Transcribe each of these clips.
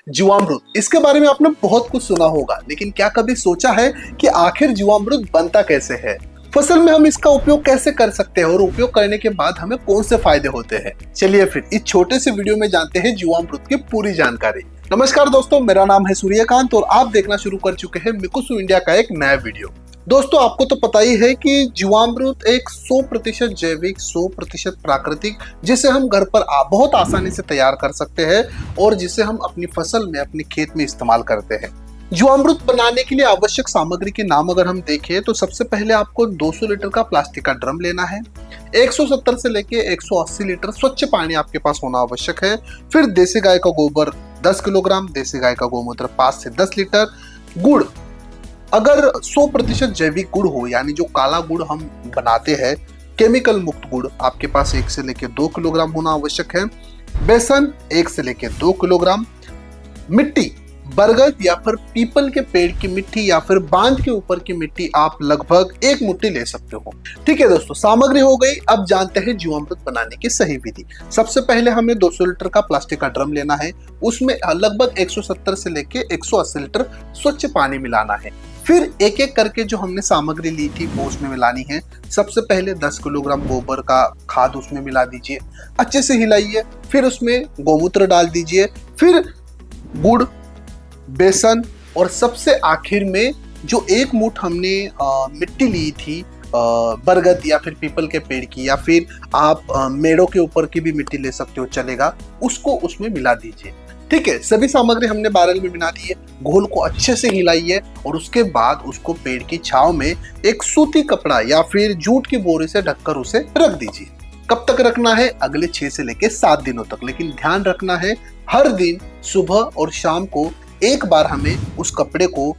जीवामृत, इसके बारे में आपने बहुत कुछ सुना होगा, लेकिन क्या कभी सोचा है कि आखिर जीवामृत बनता कैसे है? फसल में हम इसका उपयोग कैसे कर सकते हैं और उपयोग करने के बाद हमें कौन से फायदे होते हैं? चलिए फिर इस छोटे से वीडियो में जानते हैं जीवामृत की पूरी जानकारी। नमस्कार दोस्तों, मेरा नाम है सूर्यकांत और आप देखना शुरू कर चुके हैं मिकुसु इंडिया का एक नया वीडियो। दोस्तों, आपको तो पता ही है कि जीवामृत एक 100% जैविक, 100% प्राकृतिक, जिसे हम घर पर बहुत आसानी से तैयार कर सकते हैं और जिसे हम अपनी फसल में, अपने खेत में इस्तेमाल करते हैं। जीवामृत बनाने के लिए आवश्यक सामग्री के नाम अगर हम देखें तो सबसे पहले आपको 200 लीटर का प्लास्टिक का ड्रम लेना है। 170 से लेके 180 लीटर स्वच्छ पानी आपके पास होना आवश्यक है। फिर देसी गाय का गोबर 10 किलोग्राम, देसी गाय का गोमूत्र 5 से 10 लीटर, गुड़ अगर 100% जैविक गुड़ हो, यानी जो काला गुड़ हम बनाते हैं, केमिकल मुक्त गुड़ आपके पास 1 से लेके 2 किलोग्राम होना आवश्यक है। बेसन 1 से लेके 2 किलोग्राम। मिट्टी, बरगद या फिर पीपल के पेड़ की मिट्टी या फिर बांध के ऊपर की मिट्टी आप लगभग 1 मुट्ठी ले सकते हो। ठीक है दोस्तों, सामग्री हो गई। अब जानते हैं जीवामृत बनाने की सही विधि। सबसे पहले हमें 200 लीटर का प्लास्टिक का ड्रम लेना है। उसमें लगभग 170 से लेके 180 लीटर स्वच्छ पानी मिलाना है। फिर एक एक करके जो हमने सामग्री ली थी वो उसमें मिलानी है। सबसे पहले 10 किलोग्राम गोबर का खाद उसमें मिला दीजिए, अच्छे से हिलाइए। फिर उसमें गोमूत्र डाल दीजिए, फिर गुड़, बेसन और सबसे आखिर में जो 1 मुट्ठ हमने मिट्टी ली थी बरगद या फिर पीपल के पेड़ की, या फिर आप मेड़ों के ऊपर की भी मिट्टी ले सकते हो, चलेगा, उसको उसमें मिला दीजिए। ठीक है, सभी सामग्री हमने बैरल में मिला दी है। घोल को अच्छे से हिलाइए और उसके बाद उसको पेड़ की छांव में एक सूती कपड़ा या फिर जूट की बोरी से ढककर उसे रख दीजिए। कब तक रखना है? अगले 6 से लेके 7 दिनों तक। लेकिन ध्यान रखना है, हर दिन सुबह और शाम को एक बार हमें उस कपड़े को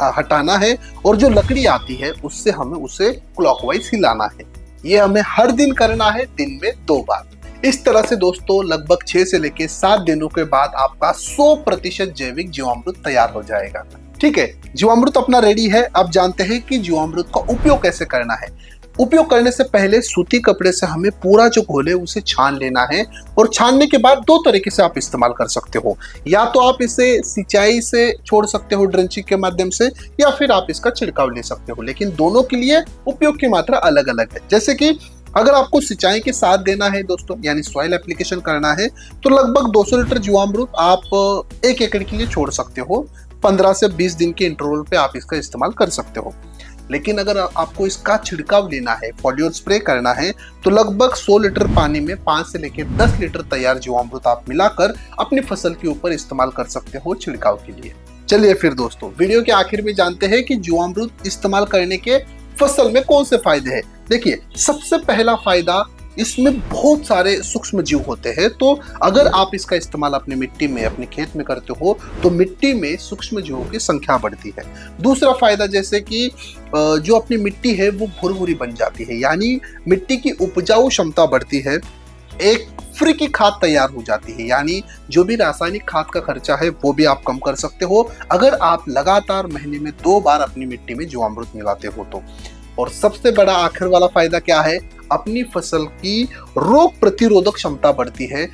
हटाना है और जो लकड़ी आती है उससे हमें उसे क्लॉकवाइज हिलाना है। ये हमें हर दिन करना है, दिन में 2 बार। इस तरह से दोस्तों लगभग 6 से लेके 7 दिनों के बाद आपका 100% जैविक जीवामृत तैयार हो जाएगा। ठीक है, जीवामृत अपना रेडी है। अब जानते हैं कि जीवामृत का उपयोग कैसे करना है। उपयोग करने से पहले सूती कपड़े से हमें पूरा जो घोल है उसे छान लेना है और छानने के बाद 2 तरीके से आप इस्तेमाल कर सकते हो। या तो आप इसे सिंचाई से छोड़ सकते हो ड्रिंचिंग के माध्यम से, या फिर आप इसका छिड़काव ले सकते हो, लेकिन दोनों के लिए उपयोग की मात्रा अलग अलग है। जैसे कि अगर आपको सिंचाई के साथ देना है दोस्तों, यानी सॉइल एप्लीकेशन करना है, तो लगभग 200 लीटर जीवामृत आप 1 एकड़ के लिए छोड़ सकते हो। 15 से 20 दिन के इंटरवल पे आप इसका इस्तेमाल कर सकते हो। लेकिन अगर आपको इसका छिड़काव लेना है, फॉलियर स्प्रे करना है, तो लगभग 100 लीटर पानी में 5 से लेकर 10 लीटर तैयार जीवामृत आप मिलाकर अपनी फसल के ऊपर इस्तेमाल कर सकते हो छिड़काव के लिए। चलिए फिर दोस्तों, वीडियो के आखिर में जानते हैं कि जीवामृत इस्तेमाल करने के फसल में कौन से फायदे हैं। देखिए, सबसे पहला फायदा, इसमें बहुत सारे सूक्ष्म जीव होते हैं, तो अगर आप इसका इस्तेमाल अपनी मिट्टी में, अपने खेत में करते हो तो मिट्टी में सूक्ष्म जीवों की संख्या बढ़ती है। दूसरा फायदा, जैसे कि जो अपनी मिट्टी है वो भुरभुरी बन जाती है, यानी मिट्टी की उपजाऊ क्षमता बढ़ती है। एक फ्री की खाद तैयार हो जाती है, यानी जो भी रासायनिक खाद का खर्चा है वो भी आप कम कर सकते हो अगर आप लगातार महीने में 2 बार अपनी मिट्टी में जीवामृत मिलाते हो तो। और सबसे बड़ा आखिर वाला फायदा क्या है? अपनी फसल की रोग प्रतिरोधक क्षमता बढ़ती है।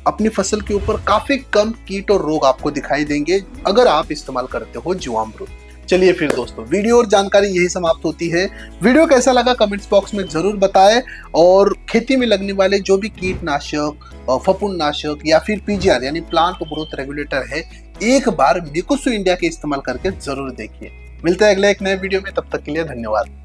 अपनी फसल के ऊपर काफी कम कीट और रोग आपको दिखाई देंगे अगर आप इस्तेमाल करते हो जीवामृत। चलिए फिर दोस्तों, वीडियो और जानकारी यही समाप्त होती है। वीडियो कैसा लगा कमेंट्स बॉक्स में जरूर बताएं और खेती में लगने वाले जो भी कीटनाशक, फफूंदनाशक या फिर पीजीआर यानी प्लांट ग्रोथ रेगुलेटर है, एक बार मिकुसु इंडिया के इस्तेमाल करके जरूर देखिए। मिलते हैं अगले एक नए वीडियो में, तब तक के लिए धन्यवाद।